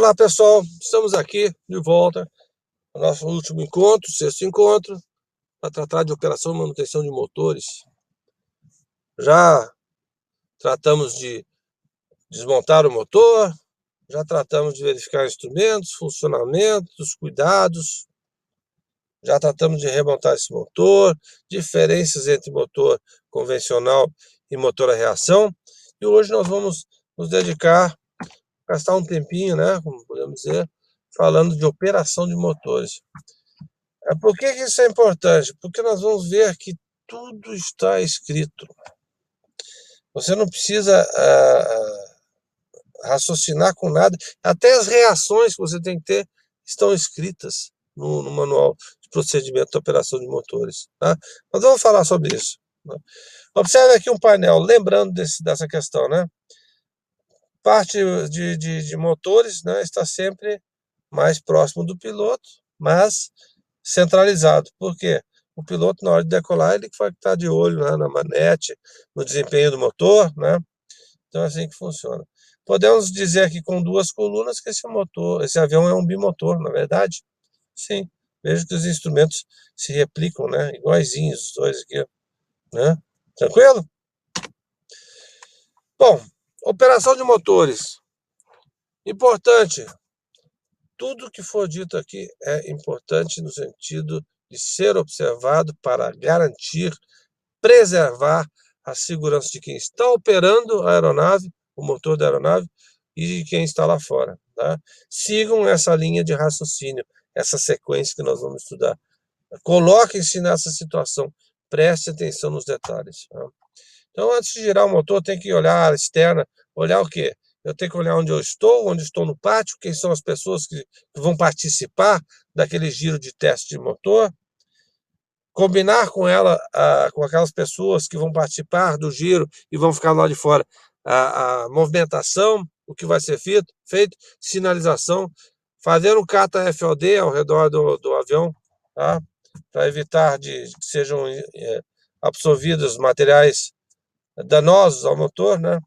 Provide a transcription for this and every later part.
Olá pessoal, estamos aqui de volta no nosso último encontro, sexto encontro, para tratar de operação e manutenção de motores. Já tratamos de desmontar o motor, já tratamos de verificar instrumentos, funcionamentos, cuidados, já tratamos de remontar esse motor, diferenças entre motor convencional e motor a reação, e hoje nós vamos nos dedicar, gastar um tempinho, né, como podemos dizer, falando de operação de motores. Por que isso é importante? Porque nós vamos ver que tudo está escrito. Você não precisa raciocinar com nada. Até as reações que você tem que ter estão escritas no manual de procedimento de operação de motores. Tá? Nós vamos falar sobre isso. Né? Observe aqui um painel, lembrando dessa questão. Né? Parte de motores, né, está sempre mais próximo do piloto, mas centralizado. Por quê? O piloto, na hora de decolar, ele vai estar de olho, né, na manete, no desempenho do motor, né? Então é assim que funciona. Podemos dizer aqui com duas colunas que esse avião é um bimotor, na verdade? Sim. Veja que os instrumentos se replicam, né? Iguaizinhos os dois aqui, né? Tranquilo? Bom, operação de motores. Importante. Tudo que for dito aqui é importante no sentido de ser observado para garantir, preservar a segurança de quem está operando a aeronave, o motor da aeronave, e de quem está lá fora. Tá? Sigam essa linha de raciocínio, essa sequência que nós vamos estudar. Coloquem-se nessa situação, preste atenção nos detalhes. Tá? Então, antes de girar o motor, tem que olhar a área externa, olhar o quê? Eu tenho que olhar onde estou no pátio, quem são as pessoas que vão participar daquele giro de teste de motor, combinar com com aquelas pessoas que vão participar do giro e vão ficar lá de fora, a movimentação, o que vai ser feito, sinalização, fazer um cata FOD ao redor do avião, tá? Para evitar que sejam absorvidos materiais danosos ao motor, né?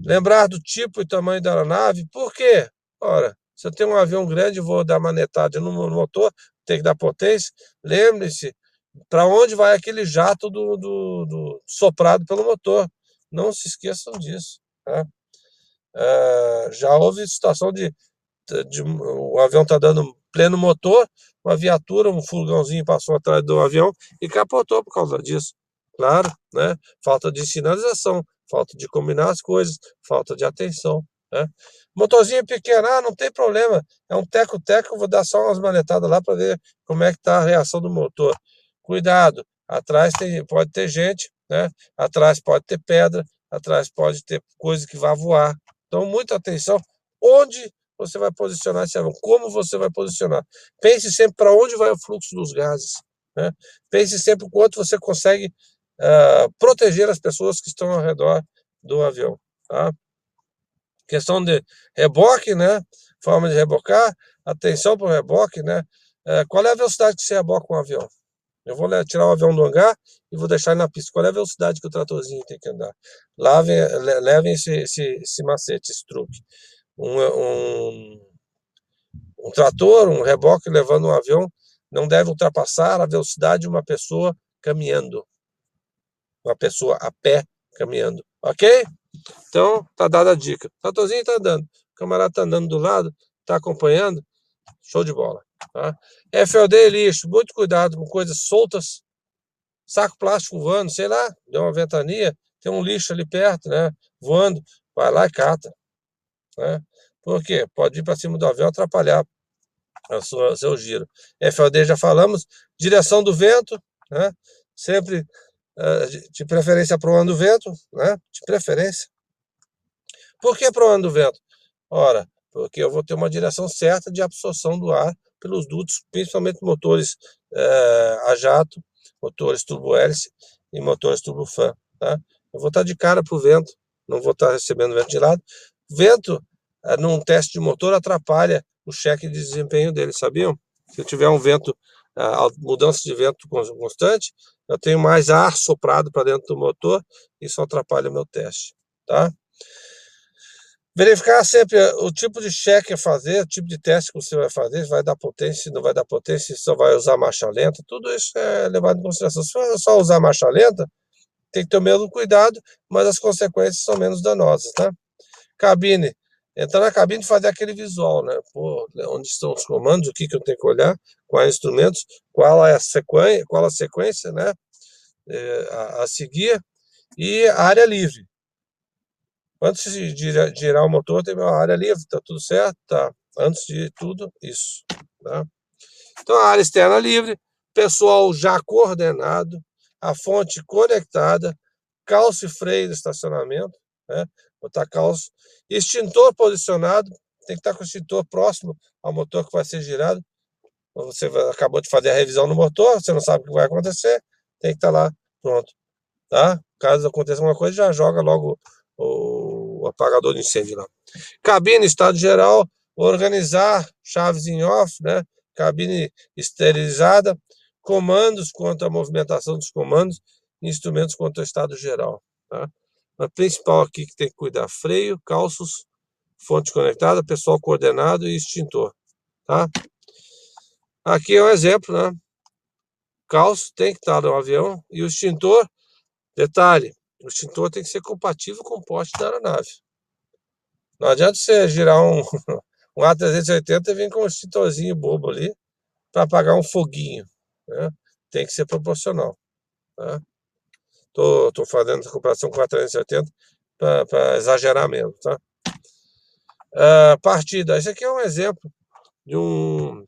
Lembrar do tipo e tamanho da aeronave. Por quê? Ora, se eu tenho um avião grande, vou dar manetada no motor, tem que dar potência. Lembre-se, para onde vai aquele jato do soprado pelo motor. Não se esqueçam disso. Tá? Já houve situação de o avião está dando pleno motor, uma viatura, um furgãozinho passou atrás do avião e capotou por causa disso. Claro, né? Falta de sinalização, falta de combinar as coisas, falta de atenção. Né? Motorzinho pequeno, não tem problema, é um teco-teco, vou dar só umas manetadas lá para ver como é que está a reação do motor. Cuidado, atrás pode ter gente, né? Atrás pode ter pedra, atrás pode ter coisa que vai voar. Então, muita atenção. Onde você vai posicionar esse avião? Como você vai posicionar? Pense sempre para onde vai o fluxo dos gases. Né? Pense sempre o quanto você consegue proteger as pessoas que estão ao redor do avião. Tá? Questão de reboque, né? Forma de rebocar, atenção para o reboque, né? Qual é a velocidade que você reboca um avião? Eu vou tirar o avião do hangar e vou deixar ele na pista. Qual é a velocidade que o tratorzinho tem que andar? Levem esse macete, esse truque. Um trator, um reboque levando um avião não deve ultrapassar a velocidade de uma pessoa caminhando. Uma pessoa a pé caminhando. Ok? Então, tá dada a dica. O tratorzinho tá andando. O camarada tá andando do lado, tá acompanhando. Show de bola. Tá? FOD lixo. Muito cuidado com coisas soltas. Saco plástico voando, sei lá, deu uma ventania, tem um lixo ali perto, né? Voando. Vai lá e cata. Né? Por quê? Pode ir para cima do avião atrapalhar seu giro. FOD já falamos. Direção do vento, né? Sempre de preferência para o ano do vento, né? De preferência. Por que para o ano do vento? Ora, porque eu vou ter uma direção certa de absorção do ar pelos dutos, principalmente motores a jato, motores turbo-hélice e motores turbofan. Tá? Eu vou estar de cara para o vento, não vou estar recebendo vento de lado. Vento, num teste de motor, atrapalha o cheque de desempenho dele, sabiam? Se eu tiver um vento, mudança de vento constante, eu tenho mais ar soprado para dentro do motor, isso atrapalha o meu teste. Tá? Verificar sempre o tipo de cheque a fazer, o tipo de teste que você vai fazer, se vai dar potência, se não vai dar potência, se só vai usar marcha lenta, tudo isso é levado em consideração. Se for só usar marcha lenta, tem que ter o mesmo cuidado, mas as consequências são menos danosas, tá? Cabine. Entrar na cabine e fazer aquele visual, né? Pô, onde estão os comandos, o que eu tenho que olhar, quais instrumentos, qual a sequência, né? A seguir, e a área livre. Antes de girar o motor, tem uma área livre, tá tudo certo? Tá. Antes de tudo, isso. Tá? Então, a área externa livre, pessoal já coordenado, a fonte conectada, calço e freio de estacionamento, né? Botar calço, extintor posicionado, tem que estar com o extintor próximo ao motor que vai ser girado. Você acabou de fazer a revisão no motor, você não sabe o que vai acontecer, tem que estar lá pronto. Tá? Caso aconteça alguma coisa, já joga logo o apagador de incêndio lá. Cabine, estado geral, organizar, chaves em off, né? Cabine esterilizada, comandos quanto à movimentação dos comandos, instrumentos quanto ao estado geral. Tá? A principal aqui que tem que cuidar, freio, calços, fonte conectada, pessoal coordenado e extintor. Tá? Aqui é um exemplo, né? Calço tem que estar no avião e o extintor, detalhe, o extintor tem que ser compatível com o porte da aeronave. Não adianta você girar um A380 e vir com um extintorzinho bobo ali para apagar um foguinho. Né? Tem que ser proporcional. Tá? Tô fazendo essa comparação com o A380 para exagerar mesmo. Tá? Partida. Esse aqui é um exemplo de um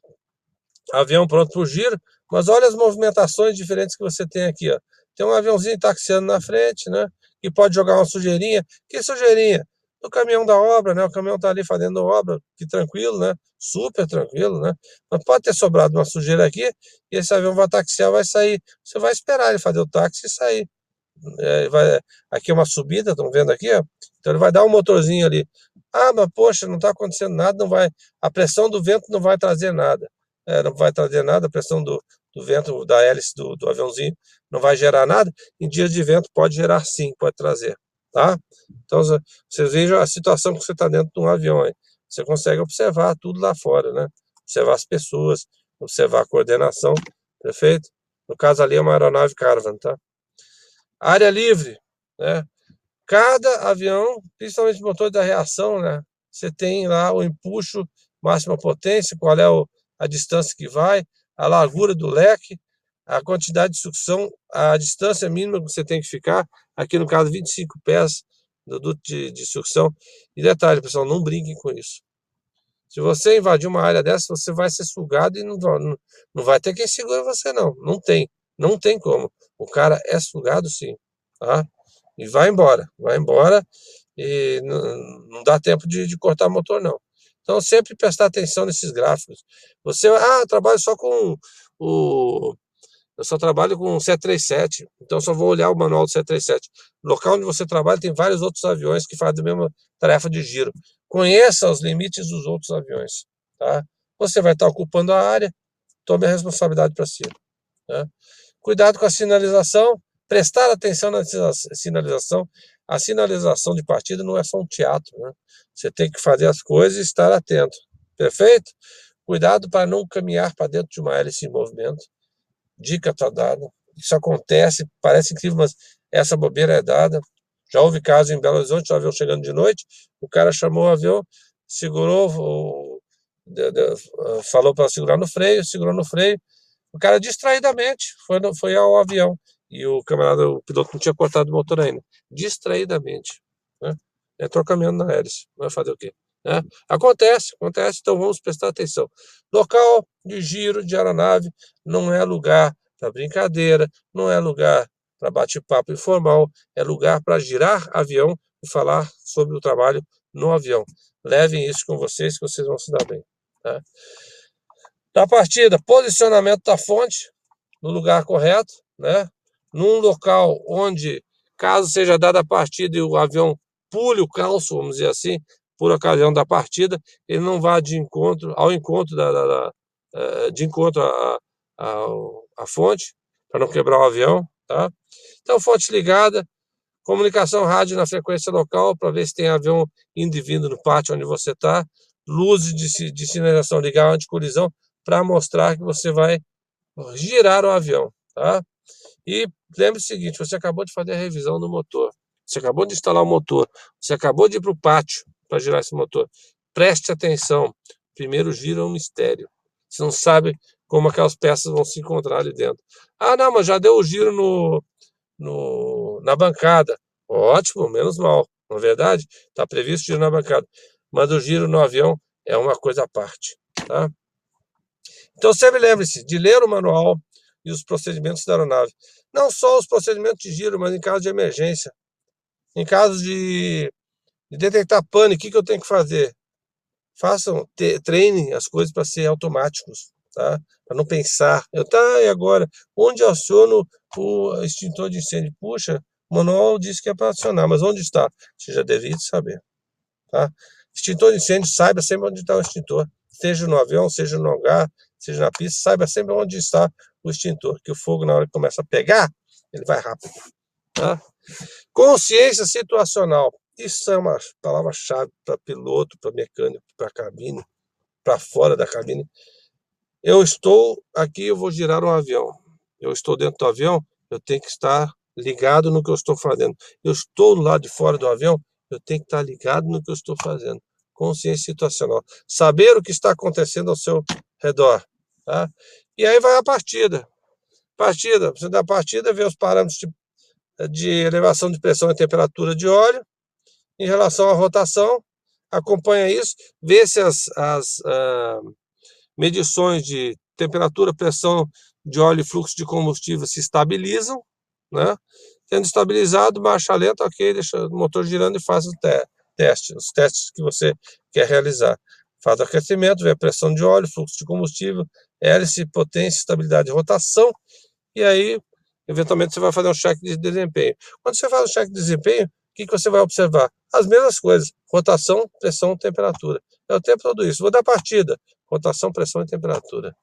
avião pronto para o giro, mas olha as movimentações diferentes que você tem aqui. Ó. Tem um aviãozinho taxiando na frente, né? Que pode jogar uma sujeirinha. Que sujeirinha? Do caminhão da obra, né? O caminhão tá ali fazendo obra, que tranquilo, né? Super tranquilo, né? Mas pode ter sobrado uma sujeira aqui e esse avião vai taxiar, vai sair. Você vai esperar ele fazer o táxi e sair. Aqui é uma subida, estão vendo aqui, ó. Então ele vai dar um motorzinho ali. Ah, mas poxa, não está acontecendo nada, não vai. A pressão do vento não vai trazer nada. Não vai trazer nada, a pressão do vento, da hélice do aviãozinho, não vai gerar nada. Em dias de vento pode gerar sim, pode trazer. Tá? Então vocês vejam a situação que você está dentro de um avião aí. Você consegue observar tudo lá fora, né? Observar as pessoas, observar a coordenação, perfeito? No caso ali é uma aeronave Caravan, tá? Área livre, né? Cada avião, principalmente motor da reação, né? Você tem lá o empuxo, máxima potência, qual é a distância que vai, a largura do leque, a quantidade de sucção, a distância mínima que você tem que ficar, aqui no caso 25 pés do duto de sucção. E detalhe, pessoal, não brinquem com isso. Se você invadir uma área dessa, você vai ser sugado e não vai ter quem segura você, não. Não tem como. O cara é sugado sim, tá? E vai embora e não dá tempo de cortar motor, não. Então, sempre prestar atenção nesses gráficos. Eu trabalho só com eu só trabalho com o 737, então só vou olhar o manual do 737. No local onde você trabalha tem vários outros aviões que fazem a mesma tarefa de giro. Conheça os limites dos outros aviões. Tá? Você vai estar ocupando a área, tome a responsabilidade para si. Tá? Cuidado com a sinalização, prestar atenção na sinalização. A sinalização de partida não é só um teatro. Né? Você tem que fazer as coisas e estar atento. Perfeito? Cuidado para não caminhar para dentro de uma hélice em movimento. Dica está dada. Isso acontece, parece incrível, mas essa bobeira é dada. Já houve caso em Belo Horizonte, o avião chegando de noite, o cara chamou o avião, segurou, falou para segurar no freio, segurou no freio. O cara distraidamente foi ao avião. E o camarada, o piloto não tinha cortado o motor ainda. Distraidamente. Né? É trocamento na hélice. Vai fazer o quê? Né? Acontece, então vamos prestar atenção. Local de giro de aeronave não é lugar para brincadeira, não é lugar para bate-papo informal, é lugar para girar avião e falar sobre o trabalho no avião. Levem isso com vocês que vocês vão se dar bem. Tá? Da partida, posicionamento da fonte no lugar correto, né? Num local onde, caso seja dada a partida e o avião pule o calço, vamos dizer assim, por ocasião da partida, ele não vá de encontro ao encontro de encontro à fonte, para não quebrar o avião, tá? Então, fonte ligada, Comunicação rádio na frequência local para ver se tem avião indo e vindo no pátio onde você está. Luzes de sinalização, ligar anticolisão para mostrar que você vai girar o avião, tá? E lembre o seguinte, você acabou de fazer a revisão do motor, você acabou de instalar o motor, você acabou de ir para o pátio para girar esse motor. Preste atenção, primeiro giro é um mistério. Você não sabe como aquelas peças vão se encontrar ali dentro. Ah, não, mas já deu o giro na bancada. Ótimo, menos mal. Na verdade, está previsto giro na bancada. Mas o giro no avião é uma coisa à parte, tá? Então sempre lembre-se de ler o manual e os procedimentos da aeronave. Não só os procedimentos de giro, mas em caso de emergência. Em caso de detectar pane, o que eu tenho que fazer? Treinem as coisas para ser automáticos, tá? Para não pensar. E agora? Onde eu aciono o extintor de incêndio? Puxa, o manual diz que é para acionar, mas onde está? Você já deveria saber, tá? Extintor de incêndio, saiba sempre onde está o extintor. Seja no avião, seja no hangar, seja na pista, saiba sempre onde está o extintor, que o fogo, na hora que começa a pegar, ele vai rápido, tá? Consciência situacional. Isso é uma palavra-chave para piloto, para mecânico, para cabine, para fora da cabine. Eu estou aqui, eu vou girar um avião. Eu estou dentro do avião, eu tenho que estar ligado no que eu estou fazendo. Eu estou do lado de fora do avião, eu tenho que estar ligado no que eu estou fazendo. Consciência situacional. Saber o que está acontecendo ao seu redor, tá? E aí vai a partida. Você dá a partida, vê os parâmetros de elevação de pressão e temperatura de óleo. Em relação à rotação, acompanha isso, vê se as medições de temperatura, pressão de óleo e fluxo de combustível se estabilizam, né? Tendo estabilizado, marcha lenta, ok, deixa o motor girando e faz os testes que você quer realizar. Faz o aquecimento, vê a pressão de óleo, fluxo de combustível, hélice, potência, estabilidade e rotação, e aí, eventualmente, você vai fazer um cheque de desempenho. Quando você faz o cheque de desempenho, o que você vai observar? As mesmas coisas, rotação, pressão, temperatura. É o tempo todo isso. Vou dar partida, rotação, pressão e temperatura.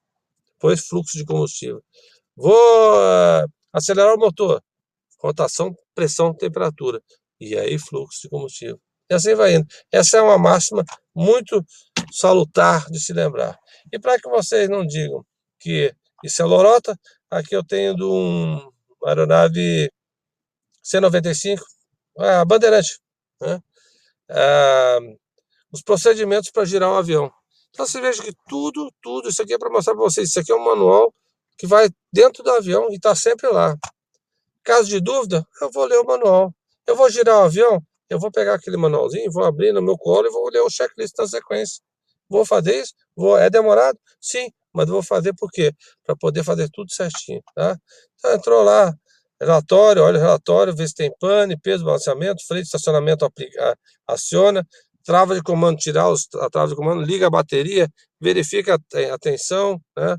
Depois, fluxo de combustível. Vou acelerar o motor, rotação, pressão, temperatura. E aí, fluxo de combustível. E assim vai indo. Essa é uma máxima muito salutar de se lembrar. E para que vocês não digam que isso é lorota, aqui eu tenho de uma aeronave C-95, a Bandeirante, né? Os procedimentos para girar um avião. Então você veja que tudo, isso aqui é para mostrar para vocês, isso aqui é um manual que vai dentro do avião e está sempre lá. Caso de dúvida, eu vou ler o manual. Eu vou girar o avião, eu vou pegar aquele manualzinho, vou abrir no meu colo e vou ler o checklist na sequência. Vou fazer isso? É demorado? Sim, mas vou fazer por quê? Para poder fazer tudo certinho, tá? Então entrou lá, relatório, olha o relatório, vê se tem pane, peso, balanceamento, freio de estacionamento aciona, trava de comando, tirar a trava de comando, liga a bateria, verifica a tensão, né?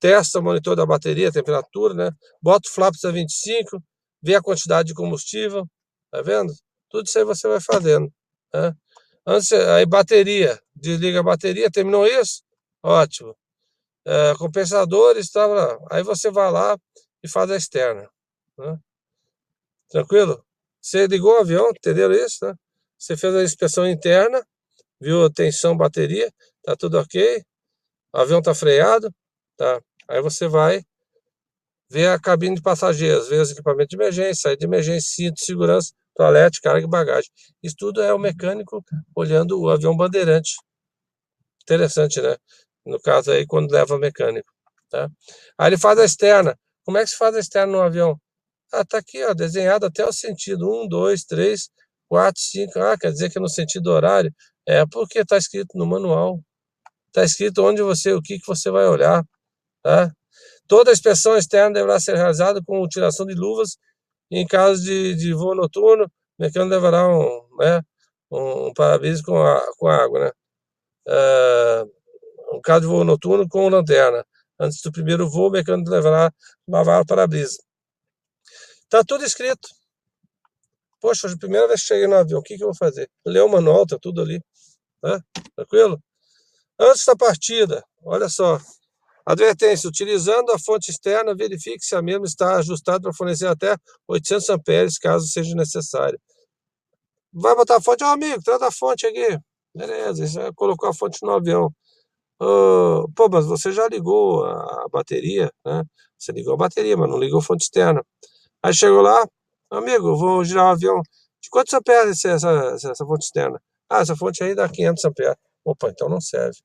Testa o monitor da bateria, a temperatura, né? Bota o flaps a 25, vê a quantidade de combustível, tá vendo? Tudo isso aí você vai fazendo, né? Aí bateria, desliga a bateria, terminou isso? Ótimo. Compensadores, tá, aí você vai lá e faz a externa, né? Tranquilo? Você ligou o avião, entenderam isso, né? Você fez a inspeção interna, viu a tensão, bateria, tá tudo ok, o avião tá freado, tá? Aí você vai ver a cabine de passageiros, ver os equipamentos de emergência, saída de emergência, cinto de segurança, toalete, carga e bagagem. Isso tudo é o mecânico olhando o avião Bandeirante. Interessante, né? No caso aí, quando leva mecânico, tá? Aí ele faz a externa. Como é que se faz a externa no avião? Tá aqui, ó, desenhado até o sentido. 1, 2, 3, 4, 5. Quer dizer que é no sentido horário? É porque está escrito no manual. Está escrito o que você vai olhar, tá? Toda a inspeção externa deverá ser realizada com utilização de luvas. Em caso de voo noturno, o mecânico deverá um para-brisa com água, né? No caso de voo noturno, com lanterna. Antes do primeiro voo, o mecânico deverá lavar o para-brisa. Está tudo escrito. Poxa, a primeira vez que cheguei no avião, o que eu vou fazer? Ler o manual, está tudo ali. Tá? Tranquilo? Antes da partida, olha só. Advertência: utilizando a fonte externa, verifique se a mesma está ajustada para fornecer até 800 amperes, caso seja necessário. Vai botar a fonte, amigo, traz a fonte aqui. Beleza, você colocou a fonte no avião. Pô, mas você já ligou a bateria, né? Você ligou a bateria, mas não ligou a fonte externa. Aí chegou lá, amigo, eu vou girar o avião. De quantos amperes essa fonte externa? Essa fonte aí dá 500 amperes. Opa, então não serve.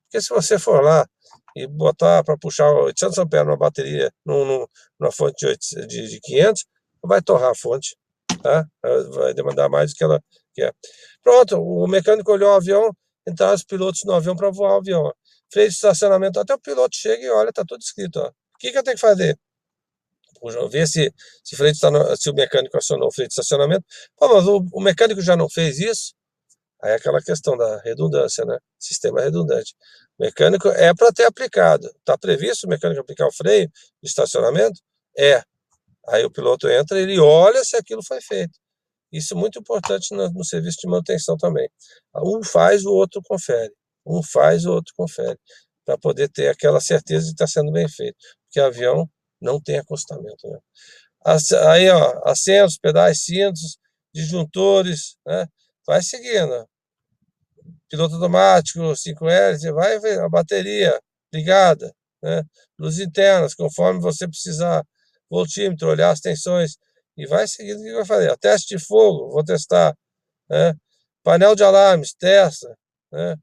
Porque se você for lá e botar para puxar 800 amperes numa bateria, numa fonte de 500, vai torrar a fonte, tá? Vai demandar mais do que ela quer. Pronto, o mecânico olhou o avião, entraram os pilotos no avião para voar o avião. Ó. Freio de estacionamento, até o piloto chega e olha, tá tudo escrito. Ó. O que eu tenho que fazer? Ver se o mecânico acionou o freio de estacionamento. Pô, mas o mecânico já não fez isso? Aí é aquela questão da redundância, né? Sistema redundante. O mecânico é para ter aplicado. Está previsto o mecânico aplicar o freio de estacionamento? É. Aí o piloto entra e ele olha se aquilo foi feito. Isso é muito importante no serviço de manutenção também. Um faz, o outro confere. Um faz, o outro confere. Para poder ter aquela certeza de estar sendo bem feito. Porque avião não tem acostamento, né? Aí, ó, assentos, pedais, cintos, disjuntores, né? Vai seguindo. Piloto automático, 5L, você vai ver a bateria ligada, né? Luzes internas, conforme você precisar. Voltímetro, olhar as tensões. E vai seguindo o que vai fazer. Teste de fogo, vou testar. Né? Painel de alarmes, testa. Né?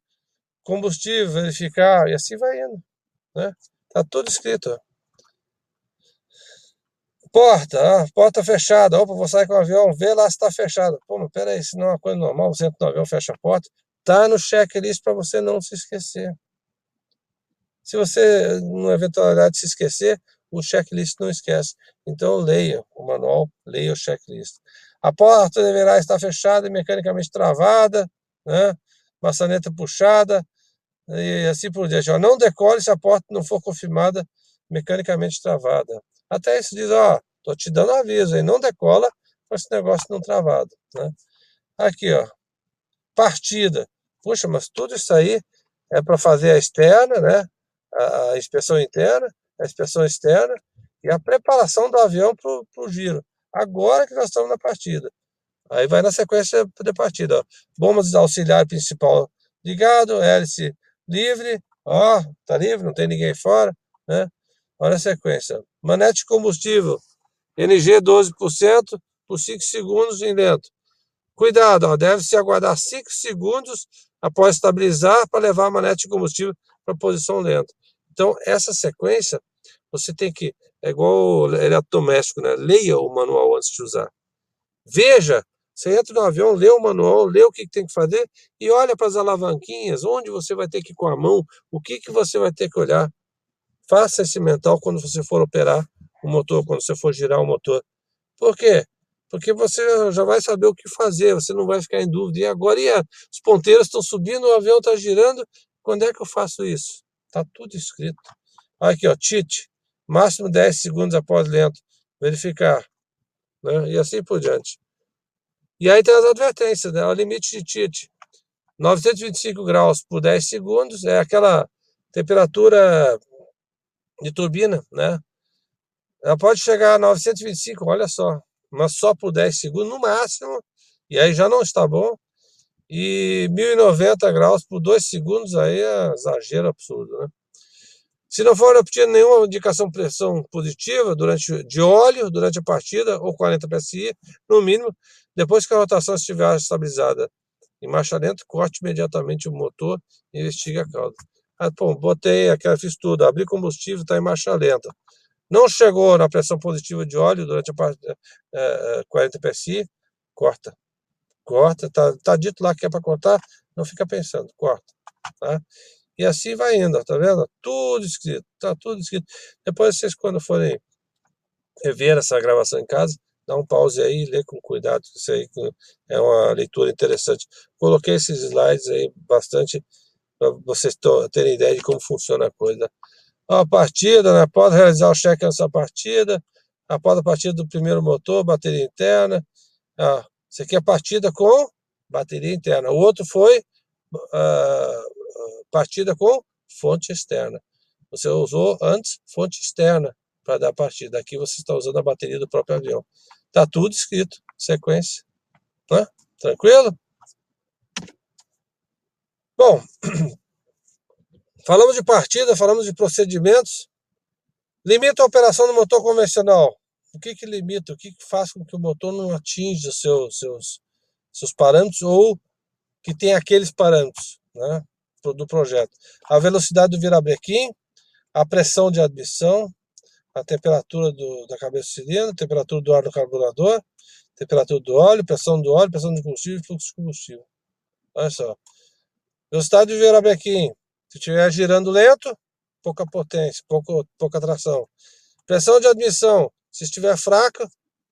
Combustível, verificar. E assim vai indo. Né? Tá tudo escrito. Porta fechada. Opa, vou sair com o avião, vê lá se está fechada. Pô, mas peraí, se não é uma coisa normal, você entra no avião, fecha a porta. Tá no checklist para você não se esquecer. Se você, numa eventualidade, se esquecer, o checklist não esquece. Então, leia o manual, leia o checklist. A porta deverá estar fechada e mecanicamente travada, né? Maçaneta puxada, e assim por diante. Ó, não decole se a porta não for confirmada mecanicamente travada. Até isso diz, ó, tô te dando aviso aí, não decola com esse negócio não travado, né? Aqui, ó, partida. Puxa, mas tudo isso aí é para fazer a externa, né? A inspeção interna, a inspeção externa e a preparação do avião para o giro. Agora que nós estamos na partida. Aí vai na sequência de partida. Ó. Bombas de auxiliar principal ligado, hélice livre, ó, tá livre, não tem ninguém fora, né? Olha a sequência. Manete de combustível, NG 12% por 5 segundos em lento. Cuidado, deve-se aguardar 5 segundos após estabilizar para levar a manete de combustível para a posição lenta. Então, essa sequência, você tem que, é igual eletrodoméstico, né? Leia o manual antes de usar. Veja, você entra no avião, lê o manual, lê o que tem que fazer e olha para as alavanquinhas, onde você vai ter que ir com a mão, o que você vai ter que olhar. Faça esse mental quando você for operar o motor, quando você for girar o motor. Por quê? Porque você já vai saber o que fazer, você não vai ficar em dúvida. E agora, os ponteiros estão subindo, o avião está girando, quando é que eu faço isso? Está tudo escrito. Aqui, ó, TIT, máximo 10 segundos após lento, verificar, né? E assim por diante. E aí tem as advertências, né? O limite de TIT, 925 graus por 10 segundos, é aquela temperatura de turbina, né? Ela pode chegar a 925, olha só, mas só por 10 segundos no máximo, e aí já não está bom. E 1090 graus por 2 segundos, aí é exagero absurdo, né? Se não for obtida nenhuma indicação de pressão positiva de óleo durante a partida, ou 40 PSI, no mínimo, depois que a rotação estiver estabilizada em marcha lenta, corte imediatamente o motor e investigue a causa. Bom, fiz tudo, abri combustível, está em marcha lenta. Não chegou na pressão positiva de óleo durante a partida 40 PSI, corta. Corta, tá dito lá que é para cortar, não fica pensando, corta. Tá? E assim vai indo, tá vendo? Tudo escrito, tá tudo escrito. Depois vocês, quando forem rever essa gravação em casa, dá um pause aí e lê com cuidado, isso aí é uma leitura interessante. Coloquei esses slides aí bastante para vocês terem ideia de como funciona a coisa. A partida, né? Após realizar o check nessa partida, após a partida do primeiro motor, bateria interna. Isso aqui é a partida com bateria interna. O outro foi partida com fonte externa. Você usou antes fonte externa para dar partida. Aqui você está usando a bateria do próprio avião. Está tudo escrito, sequência. Né? Tranquilo? Bom, falamos de partida, falamos de procedimentos. Limita a operação do motor convencional. O que limita? O que faz com que o motor não atinja seus parâmetros ou que tem aqueles parâmetros, né, do projeto? A velocidade do virabrequim, a pressão de admissão, a temperatura da cabeça do cilindro, a temperatura do ar do carburador, temperatura do óleo, pressão de combustível e fluxo de combustível. Olha só. Velocidade do virabrequim. Se estiver girando lento, pouca potência, pouca tração. Pressão de admissão. Se estiver fraca,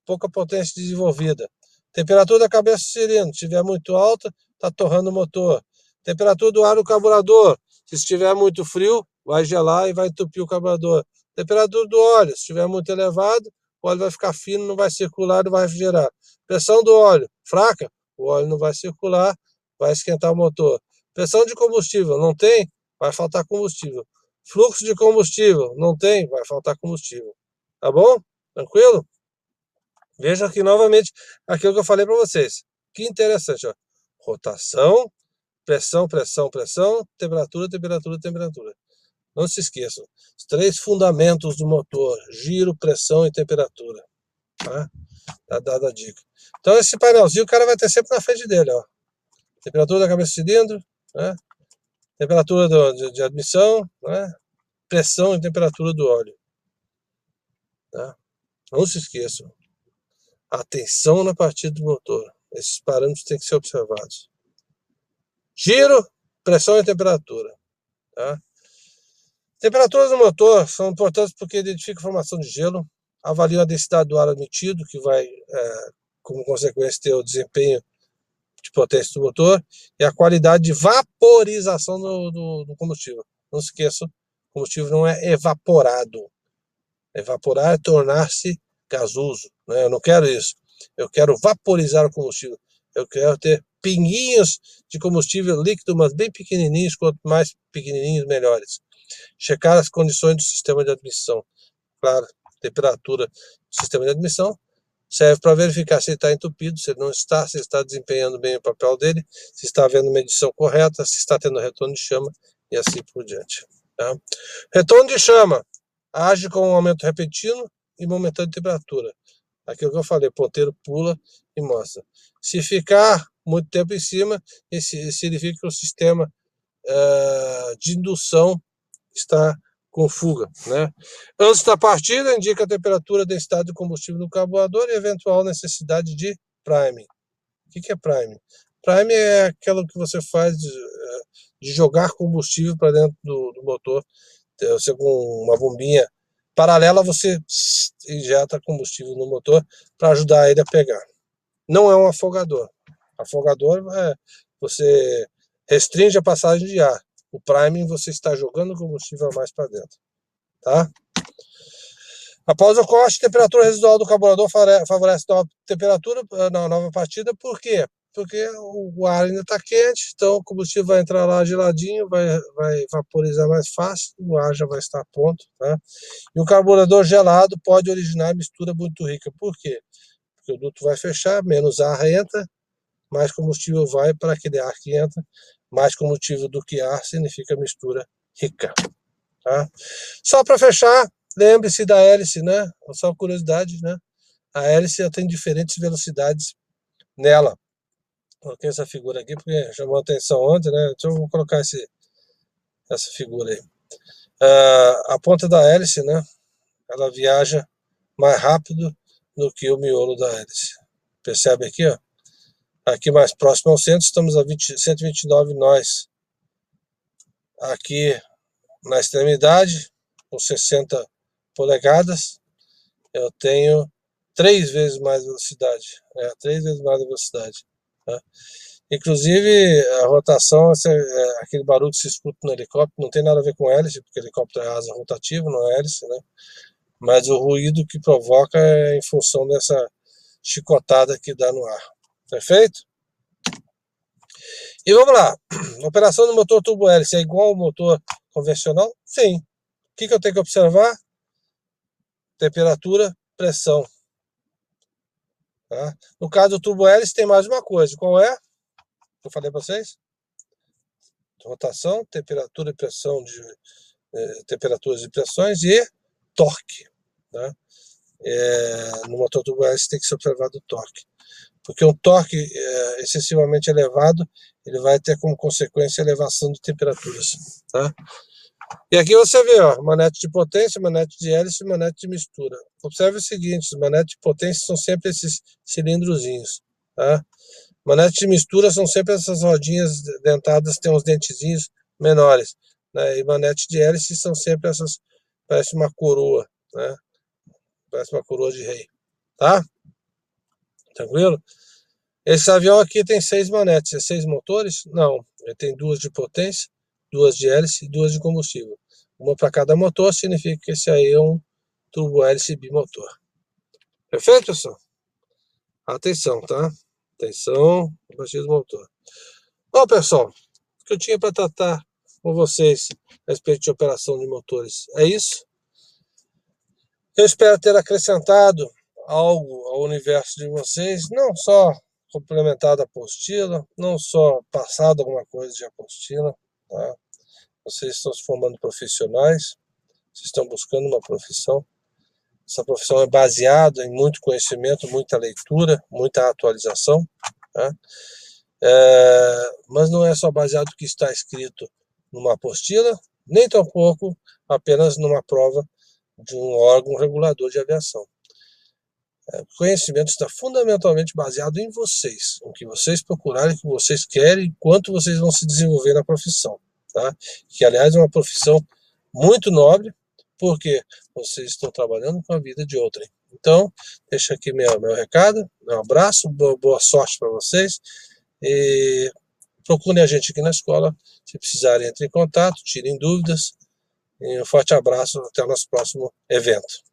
pouca potência desenvolvida. Temperatura da cabeça do cilindro. Se estiver muito alta, está torrando o motor. Temperatura do ar do carburador. Se estiver muito frio, vai gelar e vai entupir o carburador. Temperatura do óleo. Se estiver muito elevado, o óleo vai ficar fino, não vai circular, não vai refrigerar. Pressão do óleo. Fraca, o óleo não vai circular, vai esquentar o motor. Pressão de combustível. Não tem, vai faltar combustível. Fluxo de combustível. Não tem, vai faltar combustível. Tá bom? Tranquilo? Veja aqui novamente aquilo que eu falei para vocês. Que interessante, ó. Rotação, pressão, temperatura, temperatura. Não se esqueçam. Os 3 fundamentos do motor: giro, pressão e temperatura. Tá? Tá dada a dica. Então esse painelzinho o cara vai ter sempre na frente dele, ó. Temperatura da cabeça do cilindro, né? Temperatura de admissão, né? Pressão e temperatura do óleo. Tá? Não se esqueçam. Atenção na partida do motor. Esses parâmetros têm que ser observados. Giro, pressão e temperatura. Tá? Temperaturas do motor são importantes porque identificam a formação de gelo, avaliam a densidade do ar admitido, que vai, como consequência, ter o desempenho de potência do motor, e a qualidade de vaporização do combustível. Não se esqueçam, o combustível não é evaporado. Evaporar é tornar-se gasoso. Né? Eu não quero isso. Eu quero vaporizar o combustível. Eu quero ter pinguinhos de combustível líquido, mas bem pequenininhos. Quanto mais pequenininhos, melhores. Checar as condições do sistema de admissão. Claro, temperatura do sistema de admissão serve para verificar se ele está entupido, se ele não está, se ele está desempenhando bem o papel dele, se está havendo medição correta, se está tendo retorno de chama e assim por diante. Tá? Retorno de chama age com um aumento repentino e momentâneo de temperatura. Aquilo que eu falei, ponteiro pula e mostra. Se ficar muito tempo em cima, isso significa que o sistema de indução está com fuga. Né? Antes da partida, indica a temperatura, densidade do combustível no carburador e eventual necessidade de priming. O que é priming? Priming é aquilo que você faz de jogar combustível para dentro do motor. Você, com uma bombinha paralela, você injeta combustível no motor para ajudar ele a pegar. Não é um afogador. Afogador você restringe a passagem de ar. O priming, você está jogando combustível a mais para dentro. Tá? Após o corte, a temperatura residual do carburador favorece a nova partida. Por quê? Porque o ar ainda está quente, então o combustível vai entrar lá geladinho, vai vaporizar mais fácil, o ar já vai estar pronto. Tá? E o carburador gelado pode originar mistura muito rica. Por quê? Porque o duto vai fechar, menos ar entra, mais combustível vai para aquele ar que entra, mais combustível do que ar significa mistura rica. Tá? Só para fechar, lembre-se da hélice, né? Só curiosidade, né? A hélice tem diferentes velocidades nela. Coloquei essa figura aqui porque chamou a atenção ontem, né? Então eu vou colocar essa figura aí. A ponta da hélice, né? Ela viaja mais rápido do que o miolo da hélice. Percebe aqui, ó? Aqui mais próximo ao centro, estamos a 129 nós. Aqui na extremidade, com 60 polegadas, eu tenho 3 vezes mais velocidade. 3 vezes mais velocidade. Tá? Inclusive, a rotação, aquele barulho que se escuta no helicóptero, não tem nada a ver com hélice, porque o helicóptero é asa rotativa, não é hélice, né? Mas o ruído que provoca é em função dessa chicotada que dá no ar. Perfeito? E vamos lá. A operação do motor turbo hélice é igual ao motor convencional? Sim. que eu tenho que observar? Temperatura, pressão. Tá? No caso do turbo hélice tem mais uma coisa. Qual é? Eu falei para vocês? Rotação, temperatura e pressão temperaturas e pressões e torque. Tá? No motor turbo hélice tem que ser observado o torque. Porque um torque excessivamente elevado, ele vai ter como consequência a elevação de temperaturas. Tá? E aqui você vê, ó, manete de potência, manete de hélice e manete de mistura. Observe o seguinte, os manetes de potência são sempre esses cilindrozinhos. Tá? Manete de mistura são sempre essas rodinhas dentadas, tem uns dentezinhos menores. Né? E manete de hélice são sempre essas, parece uma coroa, né? Parece uma coroa de rei. Tá? Tranquilo? Esse avião aqui tem 6 manetes, é 6 motores? Não, ele tem 2 de potência, 2 de hélice e 2 de combustível. Uma para cada motor, significa que esse aí é um turbo hélice bimotor. Perfeito, pessoal? Atenção, tá? Atenção, a partir do motor. Bom, pessoal, o que eu tinha para tratar com vocês a respeito de operação de motores é isso. Eu espero ter acrescentado algo ao universo de vocês, não só complementado a apostila, não só passado alguma coisa de apostila, tá? Vocês estão se formando profissionais, vocês estão buscando uma profissão. Essa profissão é baseada em muito conhecimento, muita leitura, muita atualização, tá? Mas não é só baseado no que está escrito numa apostila, nem tampouco apenas numa prova de um órgão regulador de aviação. O conhecimento está fundamentalmente baseado em vocês, o que vocês procurarem, o que vocês querem, e quanto vocês vão se desenvolver na profissão. Tá? Que, aliás, é uma profissão muito nobre, porque vocês estão trabalhando com a vida de outrem. Então, deixa aqui meu recado, meu abraço, boa sorte para vocês, e procurem a gente aqui na escola. Se precisarem, entrem em contato, tirem dúvidas, e um forte abraço, até o nosso próximo evento.